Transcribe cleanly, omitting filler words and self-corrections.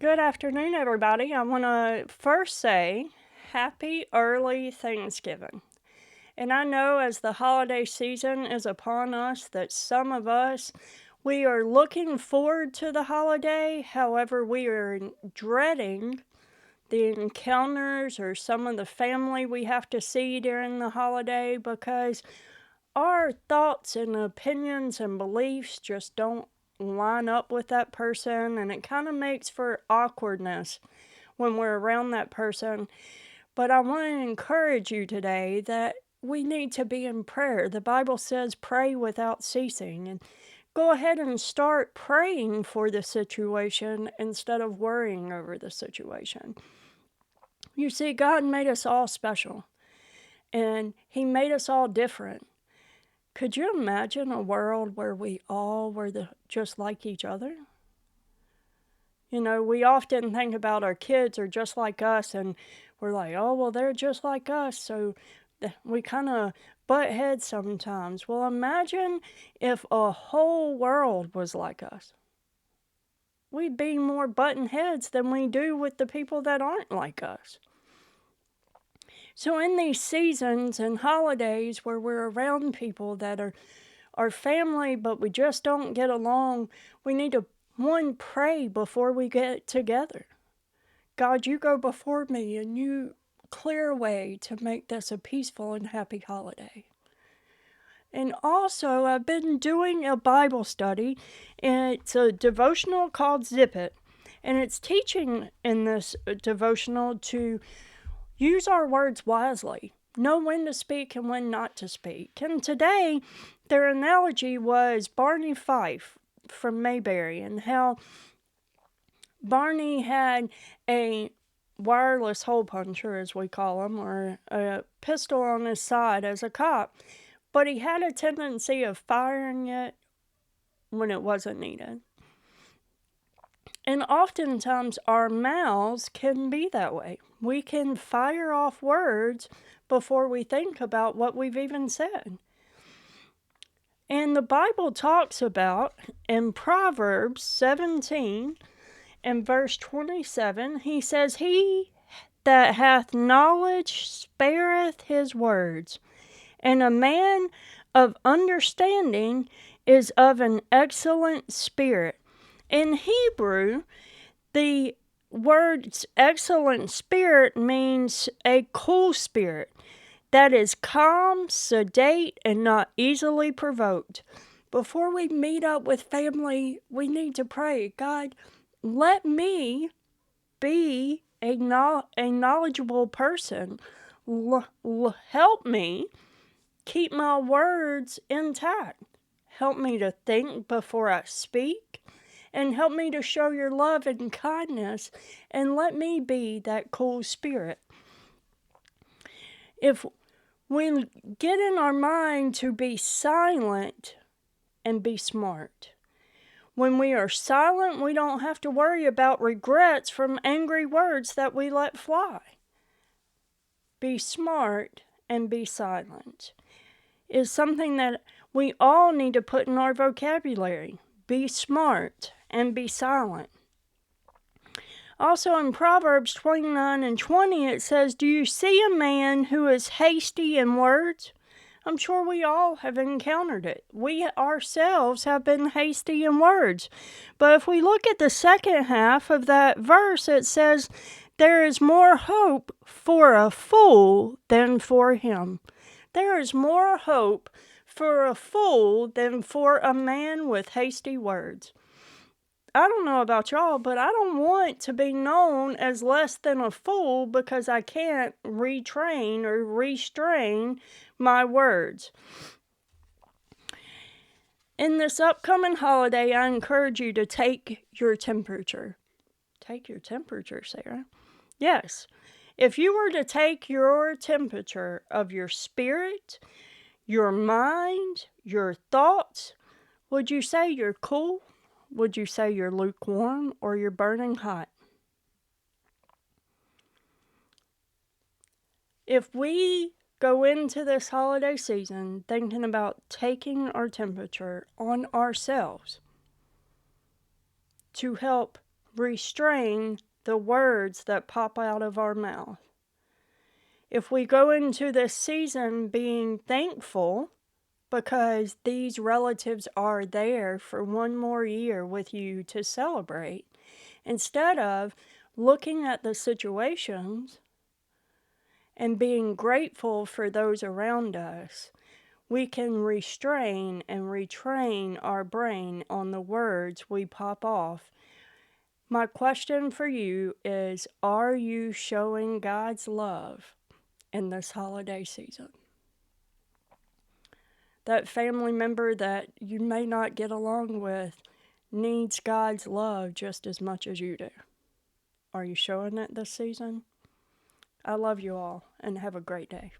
Good afternoon, everybody. I want to first say happy early Thanksgiving. And I know as the holiday season is upon us that some of us we are looking forward to the holiday. However, we are dreading the encounters or some of the family we have to see during the holiday because our thoughts and opinions and beliefs just don't line up with that person, and it kind of makes for awkwardness when we're around that person. But I want to encourage you today that we need to be in prayer. The Bible says pray without ceasing, and go ahead and start praying for the situation instead of worrying over the situation. You see, God made us all special, and He made us all different. Could you imagine a world where we all were just like each other? You know, we often think about our kids are just like us, and we're like, oh, well, they're just like us. So we kind of butt heads sometimes. Well, imagine if a whole world was like us. We'd be more button heads than we do with the people that aren't like us. So, in these seasons and holidays where we're around people that are our family, but we just don't get along, we need to, one, pray before we get together. God, you go before me and you clear a way to make this a peaceful and happy holiday. And also, I've been doing a Bible study, and it's a devotional called Zip It. And it's teaching in this devotional to use our words wisely, know when to speak and when not to speak. And today, their analogy was Barney Fife from Mayberry, and how Barney had a wireless hole puncher, as we call them, or a pistol on his side as a cop, but he had a tendency of firing it when it wasn't needed. And oftentimes our mouths can be that way. We can fire off words before we think about what we've even said. And the Bible talks about in Proverbs 17 and verse 27, he says, He that hath knowledge spareth his words, and a man of understanding is of an excellent spirit. In Hebrew, the word excellent spirit means a cool spirit that is calm, sedate, and not easily provoked. Before we meet up with family, we need to pray, God, let me be a knowledgeable person. Help me keep my words intact. Help me to think before I speak, and help me to show your love and kindness, and let me be that cool spirit. If we get in our mind to be silent and be smart. When we are silent, we don't have to worry about regrets from angry words that we let fly. Be smart and be silent is something that we all need to put in our vocabulary. Be smart and be silent. Also in Proverbs 29 and 20, it says, Do you see a man who is hasty in words? I'm sure we all have encountered it. We ourselves have been hasty in words. But if we look at the second half of that verse, it says, There is more hope for a fool than for him. There is more hope for a fool than for a man with hasty words. I don't know about y'all, but I don't want to be known as less than a fool because I can't retrain or restrain my words. In this upcoming holiday, I encourage you to take your temperature. Take your temperature, Sarah? Yes. If you were to take your temperature of your spirit, your mind, your thoughts, would you say you're cool? Would you say you're lukewarm, or you're burning hot? If we go into this holiday season thinking about taking our temperature on ourselves to help restrain the words that pop out of our mouth. If we go into this season being thankful because these relatives are there for one more year with you to celebrate, instead of looking at the situations and being grateful for those around us, we can restrain and retrain our brain on the words we pop off. My question for you is, are you showing God's love in this holiday season? That family member that you may not get along with needs God's love just as much as you do. Are you showing it this season? I love you all and have a great day.